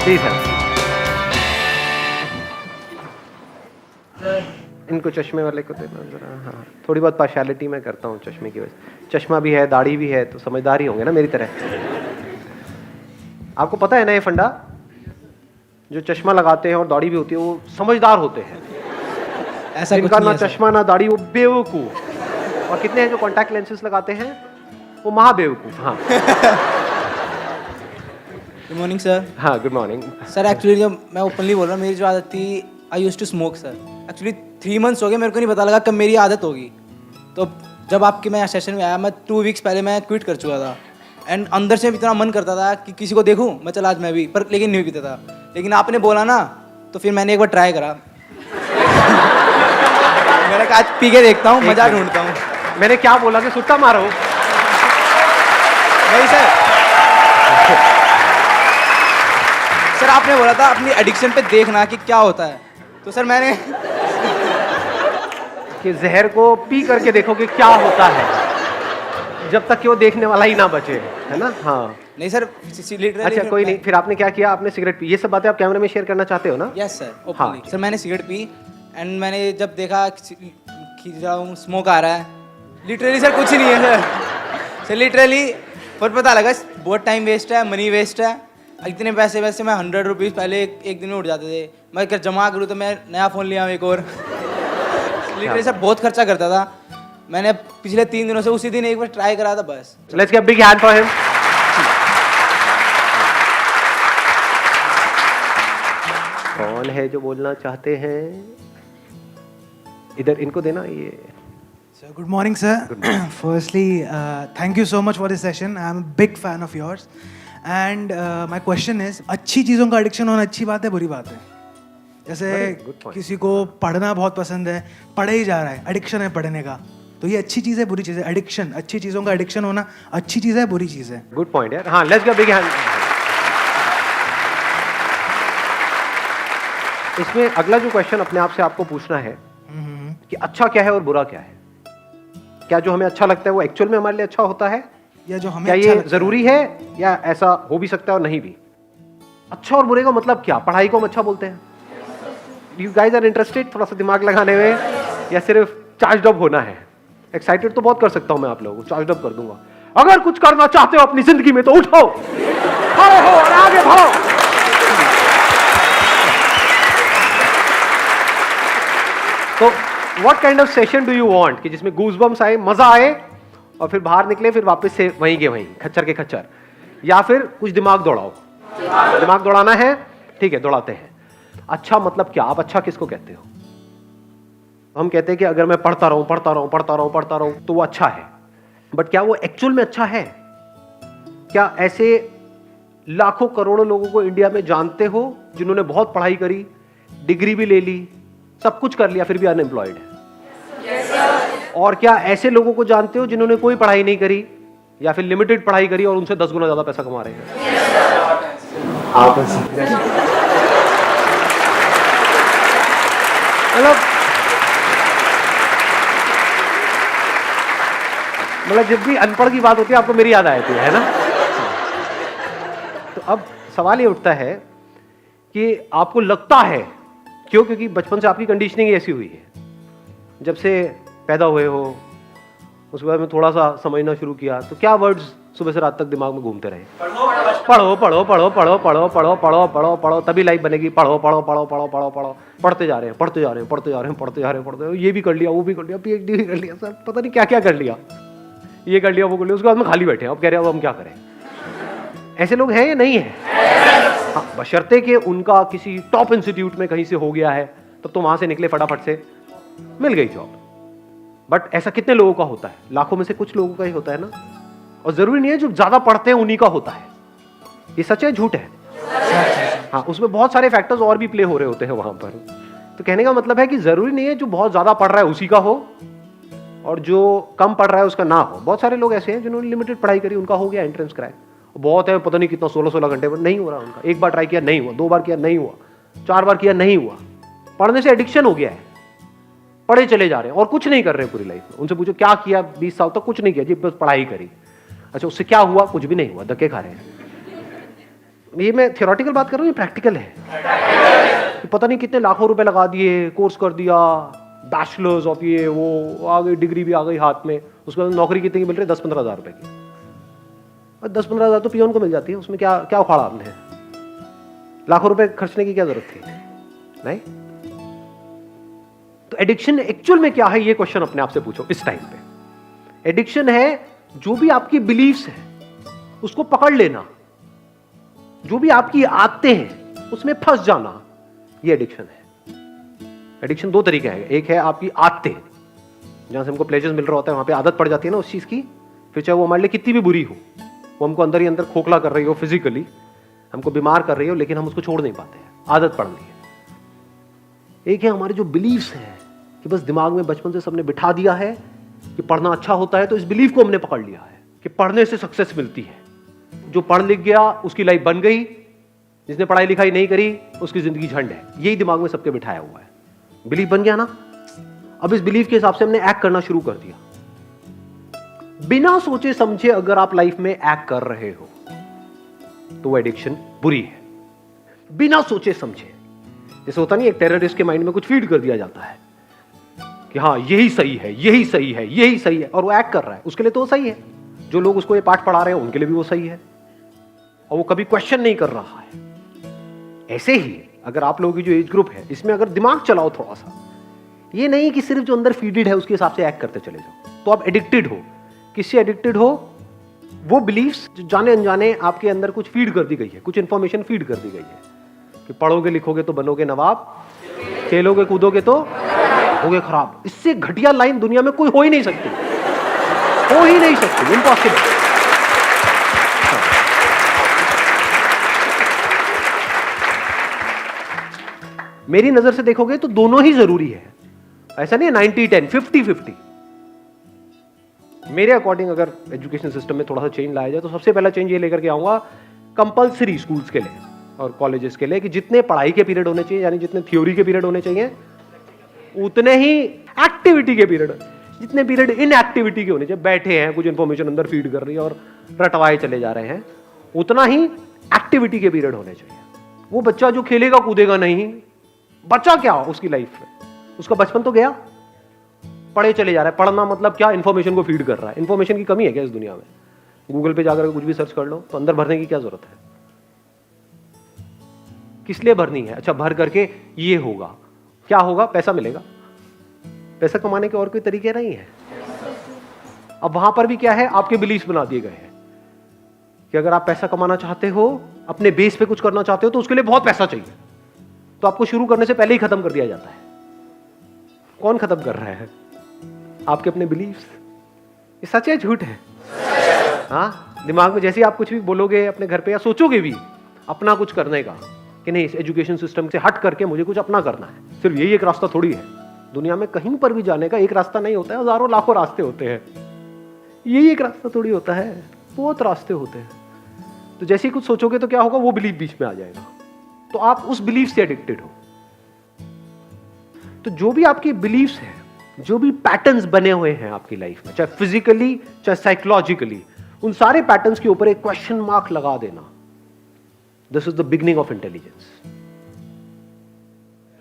Please help. इनको चश्मे वाले को देना जरा। हाँ, थोड़ी बहुत पार्शियलिटी मैं करता हूँ चश्मे की वजह। चश्मा भी है, दाढ़ी भी है, तो समझदार ही होंगे ना मेरी तरह। आपको पता है ना ये फंडा, जो चश्मा लगाते हैं और दाढ़ी भी होती है वो समझदार होते हैं। ऐसा कुछ जिनका नहीं ना है सर। चश्मा ना दाढ़ी वो बेवकूफ। और कितने हैं जो कॉन्टैक्ट लेंसेज लगाते हैं वो महाबेवकूफ। हाँ गुड मॉर्निंग सर। हाँ, गुड मॉर्निंग। सर एक्चुअली जब मैं ओपनली बोल रहा हूँ, मेरी जो आदत थी, I used to smoke sir. Actually 3 months हो गए, मेरे को नहीं पता लगा कब मेरी आदत होगी। तो जब आपके मैं सेशन में आया, मैं 2 वीक्स पहले मैं क्विट कर चुका था। एंड अंदर से इतना मन करता था कि किसी को देखूं, मैं चला आज मैं भी, पर लेकिन नहीं पीता था। लेकिन आपने बोला ना, तो फिर मैंने एक बार ट्राई करा। मैंने कहा आज पी के देखता हूँ, मजा ढूंढता हूँ। मैंने क्या बोला कि सुट्टा मारो? नहीं सर। सर आपने बोला था अपनी एडिक्शन पे देखना कि क्या होता है, तो सर मैंने कि जहर को पी करके देखो कि क्या होता है, जब तक कि वो देखने वाला ही ना बचे, है ना? हाँ। नहीं सर लिटरली। अच्छा कोई नहीं, फिर आपने क्या किया? आपने सिगरेट पी। ये सब बातें आप कैमरे में शेयर करना चाहते हो ना? यस सर, हाँ। ओपनली। सर मैंने सिगरेट पी एंड मैंने जब देखा कि जाऊँ स्मोक आ रहा है, लिटरली सर कुछ नहीं है सर। सर लिटरली पर पता लगा बहुत टाइम वेस्ट है, मनी वेस्ट है। इतने पैसे वैसे मैं 100 रुपीज़ पहले एक दिन में उठ जाते थे। मैं अगर जमा करूँ तो मैं नया फ़ोन लिया एक और। लिटरली सर बहुत खर्चा करता था। मैंने पिछले 3 दिनों से उसी दिन एक बार ट्राई करा था बस। Let's give big hand for him. कौन है जो बोलना चाहते हैं? इधर इनको देना ये। So good morning, sir. Firstly, thank you so much for this session. I'm a big fan of yours. And my question is, अच्छी चीज़ों का एडिक्शन होना अच्छी बात है, बुरी बात है? जैसे good point. किसी को पढ़ना बहुत पसंद है, पढ़े ही जा रहा है, एडिक्शन है पढ़ने का, तो ये अच्छी चीज़ है बुरी चीज़ है? एडिक्शन, अच्छी चीज़ों का एडिक्शन होना अच्छी चीज़ है बुरी चीज़ है? गुड पॉइंट यार। हाँ, लेट्स गिव बिग हैंड। इसमें अगला जो क्वेश्चन अपने आप से आपको पूछना है कि अच्छा क्या है और बुरा क्या है? क्या जो हमें अच्छा लगता है वो एक्चुअल में हमारे लिए अच्छा होता है, या जो हमें क्या अच्छा ये लगता जरूरी है, या ऐसा हो भी सकता है और नहीं भी? अच्छा और बुरे का मतलब क्या? पढ़ाई को हम अच्छा बोलते हैं? यू गाइज आर इंटरेस्टेड थोड़ा सा दिमाग लगाने में, या सिर्फ चार्ज अप होना है? एक्साइटेड तो बहुत कर सकता हूं मैं आप लोगों को, चार्ज अप कर दूंगा। अगर कुछ करना चाहते हो अपनी जिंदगी में तो उठो, खड़े हो और आगे बढ़ो। तो what kind of session do you want कि जिसमें गूज़बम्स आए, मजा आए, और फिर बाहर निकले फिर वापस से वहीं के वहीं, खच्चर के खच्चर? या फिर कुछ दिमाग दौड़ाओ? दिमाग दौड़ाना है, ठीक है, दौड़ाते हैं। अच्छा मतलब क्या? आप अच्छा किसको कहते हो? हम कहते हैं कि अगर मैं पढ़ता रहूं पढ़ता रहूं पढ़ता रहूं पढ़ता रहूं तो वो अच्छा है, बट क्या वो एक्चुअल में अच्छा है? क्या ऐसे लाखों करोड़ों लोगों को इंडिया में जानते हो जिन्होंने बहुत पढ़ाई करी, डिग्री भी ले ली, सब कुछ कर लिया, फिर भी अनएम्प्लॉयड है? और क्या ऐसे लोगों को जानते हो जिन्होंने कोई पढ़ाई नहीं करी या फिर लिमिटेड पढ़ाई करी और उनसे 10 गुना ज्यादा पैसा कमा रहे हैं? मतलब जब भी अनपढ़ की बात होती है आपको मेरी याद आती है ना? तो अब सवाल ये उठता है कि आपको लगता है क्यों? क्योंकि बचपन से आपकी कंडीशनिंग ऐसी हुई है, जब से पैदा हुए हो उसके बाद में थोड़ा सा समझना शुरू किया, तो क्या वर्ड्स सुबह से रात तक दिमाग में घूमते रहे? पढ़ो पढ़ो पढ़ो पढ़ो पढ़ो पढ़ो पढ़ो पढ़ो पढ़ो तभी लाइफ बनेगी। पढ़ो पढ़ो पढ़ो पढ़ो पढ़ो पढ़ो, पढ़ते जा रहे हैं पढ़ते जा रहे हैं पढ़ते जा रहे हैं पढ़ते जा रहे हैं पढ़ते, ये भी कर लिया वो भी कर लिया, PhD भी कर लिया, सर पता नहीं क्या क्या कर लिया, ये कर लिया वो कर लिया, उसके बाद में खाली बैठे हैं, अब कह रहे हैं अब हम क्या करें? ऐसे लोग हैं या नहीं है? हाँ, बशर्ते कि उनका किसी टॉप इंस्टीट्यूट में कहीं से हो गया है, तब तो वहां से निकले फटाफट से, मिल गई जॉब। बट ऐसा कितने लोगों का होता है? लाखों में से कुछ लोगों का ही होता है ना। और जरूरी नहीं है जो ज्यादा पढ़ते हैं उन्हीं का होता है। ये सच है झूठ है? हाँ, उसमें बहुत सारे फैक्टर्स और भी प्ले हो रहे होते हैं वहां पर। तो कहने का मतलब है कि जरूरी नहीं है जो बहुत ज्यादा पढ़ रहा है उसी का हो और जो कम पढ़ रहा है उसका ना हो। बहुत सारे लोग ऐसे हैं जिन्होंने लिमिटेड पढ़ाई करी, उनका हो गया एंट्रेंस क्रैक, बहुत है पता नहीं कितना 16-16 घंटे पर, नहीं हो रहा उनका। एक बार ट्राई किया नहीं हुआ, 2 बार किया नहीं हुआ, 4 बार किया नहीं हुआ। पढ़ने से एडिक्शन हो गया है, पढ़े चले जा रहे हैं और कुछ नहीं कर रहे हैं पूरी लाइफ में। उनसे पूछो क्या किया 20 साल तक? कुछ नहीं किया जी, बस पढ़ाई करी। अच्छा उससे क्या हुआ? कुछ भी नहीं हुआ, धक्के खा रहे हैं। ये मैं थियोरेटिकल बात कर रहा हूँ, ये प्रैक्टिकल है। कि पता नहीं कितने लाखों रुपए लगा दिए, कोर्स कर दिया, बैचलर्स ऑफ ये वो, आ गई डिग्री भी आ गई हाथ में, उसके बाद नौकरी कितनी की मिल रही है? 10-15 हज़ार रुपए की। और 10-15 हज़ार तो पियोन को मिल जाती है, उसमें क्या क्या उखाड़ा आपने? लाखों रुपए खर्चने की क्या जरूरत थी? नहीं। तो एडिक्शन एक्चुअल में क्या है, ये क्वेश्चन अपने आप से पूछो इस टाइम पे। एडिक्शन है जो भी आपकी बिलीफ्स है उसको पकड़ लेना, जो भी आपकी आदतें हैं उसमें फंस जाना, ये एडिक्शन है। एडिक्शन दो तरीके हैं, एक है आपकी आदतें, जहां से हमको प्लेजर्स मिल रहा होता है, वहां पे आदत पड़ जाती है ना उस चीज की, फिर चाहे वो हमारे लिए कितनी भी बुरी हो, वो हमको अंदर ही अंदर खोखला कर रही हो, फिजिकली हमको बीमार कर रही हो, लेकिन हम उसको छोड़ नहीं पाते हैं, आदत पड़ गई है। एक है हमारे जो बिलीव्स हैं कि बस दिमाग में बचपन से सबने बिठा दिया है कि पढ़ना अच्छा होता है, तो इस बिलीफ को हमने पकड़ लिया है कि पढ़ने से सक्सेस मिलती है। जो पढ़ लिख गया उसकी लाइफ बन गई, जिसने पढ़ाई लिखाई नहीं करी उसकी जिंदगी झंड है, यही दिमाग में सबके बिठाया हुआ है। बिलीफ बन गया ना, अब इस बिलीफ के हिसाब से हमने एक्ट करना शुरू कर दिया। बिना सोचे समझे अगर आप लाइफ में एक्ट कर रहे हो तो वो एडिक्शन बुरी है। बिना सोचे समझे, जैसे होता नहीं, एक टेररिस्ट के माइंड में कुछ फीड कर दिया जाता है कि हाँ यही सही है, यही सही है, यही सही है, और वो एक्ट कर रहा है, उसके लिए तो वो सही है। जो लोग उसको ये पाठ पढ़ा रहे हैं उनके लिए भी वो सही है, और वो कभी क्वेश्चन नहीं कर रहा है। ऐसे ही अगर आप लोगों की जो एज ग्रुप है इसमें अगर दिमाग चलाओ थोड़ा सा, ये नहीं कि सिर्फ जो अंदर फीडेड है उसके हिसाब से एक्ट करते चले जाओ, तो आप एडिक्टेड हो। किससे एडिक्टेड हो? वो बिलीफ्स जो जाने अनजाने आपके अंदर कुछ फीड कर दी गई है, कुछ इंफॉर्मेशन फीड कर दी गई है कि पढ़ोगे लिखोगे तो बनोगे नवाब, खेलोगे कूदोगे तो होगे खराब। इससे घटिया लाइन दुनिया में कोई हो ही नहीं सकती, हो ही नहीं सकती, इम्पॉसिबल। मेरी नजर से देखोगे तो दोनों ही जरूरी है, ऐसा नहीं है 90-10, 50-50। मेरे अकॉर्डिंग अगर एजुकेशन सिस्टम में थोड़ा सा चेंज लाया जाए तो सबसे पहला चेंज ये लेकर के आऊंगा कंपलसरी स्कूल्स के लिए और कॉलेजेस के लिए कि जितने पढ़ाई के पीरियड होने चाहिए, यानी जितने थ्योरी के पीरियड होने चाहिए, उतने ही एक्टिविटी के पीरियड, जितने पीरियड इन एक्टिविटी के होने चाहिए, बैठे हैं कुछ इंफॉर्मेशन अंदर फीड कर रही है और रटवाए चले जा रहे हैं, उतना ही एक्टिविटी के पीरियड होने चाहिए। वो बच्चा जो खेलेगा कूदेगा नहीं, बच्चा क्या उसकी लाइफ में, उसका बचपन तो गया, पढ़े चले जा रहा है। पढ़ना मतलब क्या? इंफॉर्मेशन को फीड कर रहा है। इंफॉर्मेशन की कमी है क्या इस दुनिया में? गूगल पे जाकर कुछ भी सर्च कर लो तो अंदर भरने की क्या जरूरत है? किस लिए भरनी है? अच्छा, भर करके ये होगा, क्या होगा? पैसा मिलेगा। पैसा कमाने के और कोई तरीके नहीं है। अब वहां पर भी क्या है? आपके बिलीफ बना दिए गए हैं कि अगर आप पैसा कमाना चाहते हो, अपने बेस पे कुछ करना चाहते हो, तो उसके लिए बहुत पैसा चाहिए, तो आपको शुरू करने से पहले ही खत्म कर दिया जाता है। कौन खत्म कर रहा है? आपके अपने बिलीफ्स। ये सच है झूठ है? हाँ, दिमाग में जैसे ही आप कुछ भी बोलोगे अपने घर पे या सोचोगे भी अपना कुछ करने का कि नहीं, इस एजुकेशन सिस्टम से हट करके मुझे कुछ अपना करना है, सिर्फ यही एक रास्ता थोड़ी है। दुनिया में कहीं पर भी जाने का एक रास्ता नहीं होता है, हजारों लाखों रास्ते होते हैं। यही एक रास्ता थोड़ी होता है, बहुत रास्ते होते हैं। तो जैसे ही कुछ सोचोगे तो क्या होगा? वो बिलीफ बीच में आ जाएगा, तो आप उस बिलीफ से एडिक्टेड हो। तो जो भी आपकी बिलीफ्स हैं, जो भी पैटर्न्स बने हुए हैं आपकी लाइफ में, चाहे फिजिकली चाहे साइकोलॉजिकली, उन सारे पैटर्न्स के ऊपर एक क्वेश्चन मार्क लगा देना। This is the beginning of intelligence.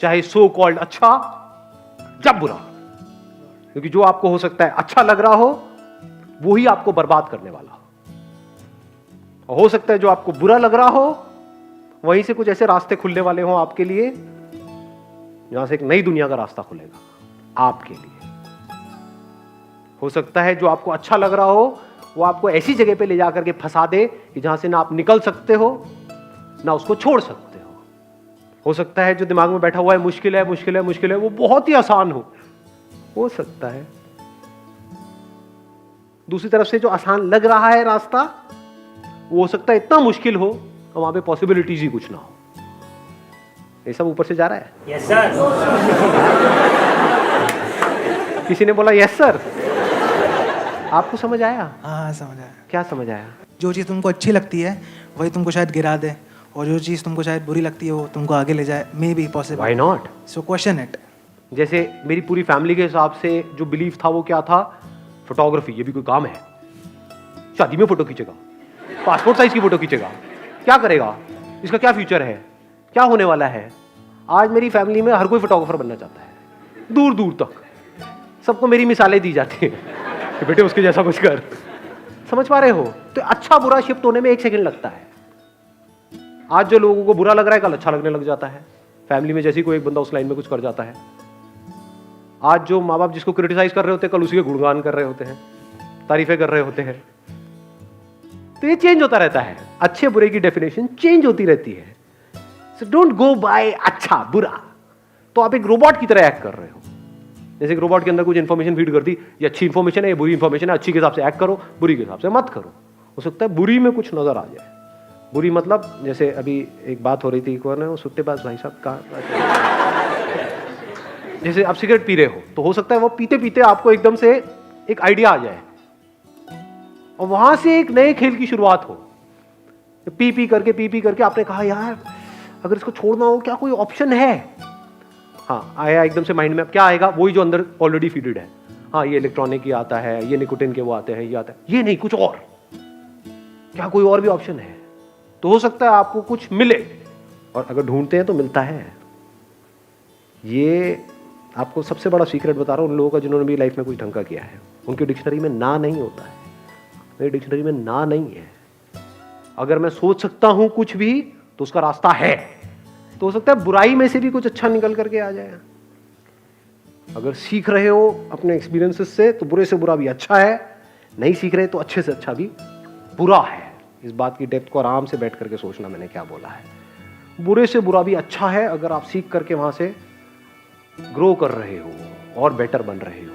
चाहे सो कॉल्ड अच्छा या बुरा, क्योंकि जो आपको हो सकता है अच्छा लग रहा हो वो ही आपको बर्बाद करने वाला हो, और हो सकता है जो आपको बुरा लग रहा हो वहीं से कुछ ऐसे रास्ते खुलने वाले हों आपके लिए, जहां से एक नई दुनिया का रास्ता खुलेगा आपके लिए। हो सकता है जो आपको अच्छा लग रहा हो वो आपको ऐसी जगह पे ले जाकर के फंसा दे कि जहां से ना आप निकल सकते हो ना उसको छोड़ सकते हो सकता है जो दिमाग में बैठा हुआ है मुश्किल है मुश्किल है मुश्किल है, वो बहुत ही आसान हो सकता है। दूसरी तरफ से जो आसान लग रहा है रास्ता, वो हो सकता है इतना मुश्किल हो और वहां पे पॉसिबिलिटीज ही कुछ ना हो। ये सब ऊपर से जा रहा है। Yes sir. किसी ने बोला यस सर। आपको समझ आया? हाँ समझ आया। क्या समझ आया? जो चीज़ तुमको अच्छी लगती है वही तुमको शायद गिरा दे, और जो चीज़ तुमको शायद बुरी लगती है वो तुमको आगे ले जाए। May be possible. Why not? So question it. जैसे मेरी पूरी फैमिली के हिसाब से जो बिलीफ था वो क्या था? फोटोग्राफी, ये भी कोई काम है? शादी में फोटो खींचेगा, पासपोर्ट साइज की फोटो खींचेगा, क्या करेगा? इसका क्या फ्यूचर है, क्या होने वाला है। आज मेरी फैमिली में हर कोई फोटोग्राफर बनना चाहता है, दूर दूर तक सबको मेरी मिसालें दी जाती हैं कि बेटे उसके जैसा कुछ कर। समझ पा रहे हो? तो अच्छा बुरा शिफ्ट होने में 1 सेकंड लगता है। आज जो लोगों को बुरा लग रहा है कल अच्छा लगने लग जाता है। फैमिली में जैसे कोई एक बंदा उस लाइन में कुछ कर जाता है, आज जो माँ बाप जिसको क्रिटिसाइज कर रहे होते हैं कल उसी के गुणगान कर रहे होते हैं, तारीफें कर रहे होते हैं। तो ये चेंज होता रहता है, अच्छे बुरे की डेफिनेशन चेंज होती रहती है। सो डोंट गो बाय अच्छा बुरा। तो आप एक रोबोट की तरह एक्ट कर रहे हो। जैसे एक रोबोट के अंदर कुछ इंफॉर्मेशन फीड कर दी, ये अच्छी इंफॉर्मेशन है, ये बुरी इंफॉर्मेशन है, अच्छी के हिसाब से एक्ट करो, बुरी के हिसाब से मत करो। हो सकता है बुरी में कुछ नजर आ जाए। बुरी मतलब जैसे अभी एक बात हो रही थी, कौन है वो सुट्टेबाज भाई साहब का, जैसे आप सिगरेट पी रहे हो तो हो सकता है वो पीते पीते आपको एकदम से एक आइडिया आ जाए और वहां से एक नए खेल की शुरुआत हो। पी पी करके आपने कहा यार अगर इसको छोड़ना हो क्या कोई ऑप्शन है। हाँ आया एकदम से माइंड में, अब क्या आएगा, वही जो अंदर ऑलरेडी फीडेड है। हाँ ये इलेक्ट्रॉनिक ही आता है, ये निकोटिन के वो आते हैं, ये आता है, ये नहीं कुछ और, क्या कोई और भी ऑप्शन है। तो हो सकता है आपको कुछ मिले, और अगर ढूंढते हैं तो मिलता है। ये आपको सबसे बड़ा सीक्रेट बता रहा हूँ उन लोगों का जिन्होंने भी लाइफ में कुछ ढंग का किया है। उनकी डिक्शनरी में ना नहीं होता है, मेरी डिक्शनरी में ना नहीं है। अगर मैं सोच सकता हूं कुछ भी तो उसका रास्ता है। तो हो सकता है बुराई में से भी कुछ अच्छा निकल करके आ जाए। अगर सीख रहे हो अपने एक्सपीरियंसेस से तो बुरे से बुरा भी अच्छा है, नहीं सीख रहे तो अच्छे से अच्छा भी बुरा है। इस बात की डेप्थ को आराम से बैठ करके सोचना मैंने क्या बोला है। बुरे से बुरा भी अच्छा है अगर आप सीख करके वहां से ग्रो कर रहे हो और बेटर बन रहे हो।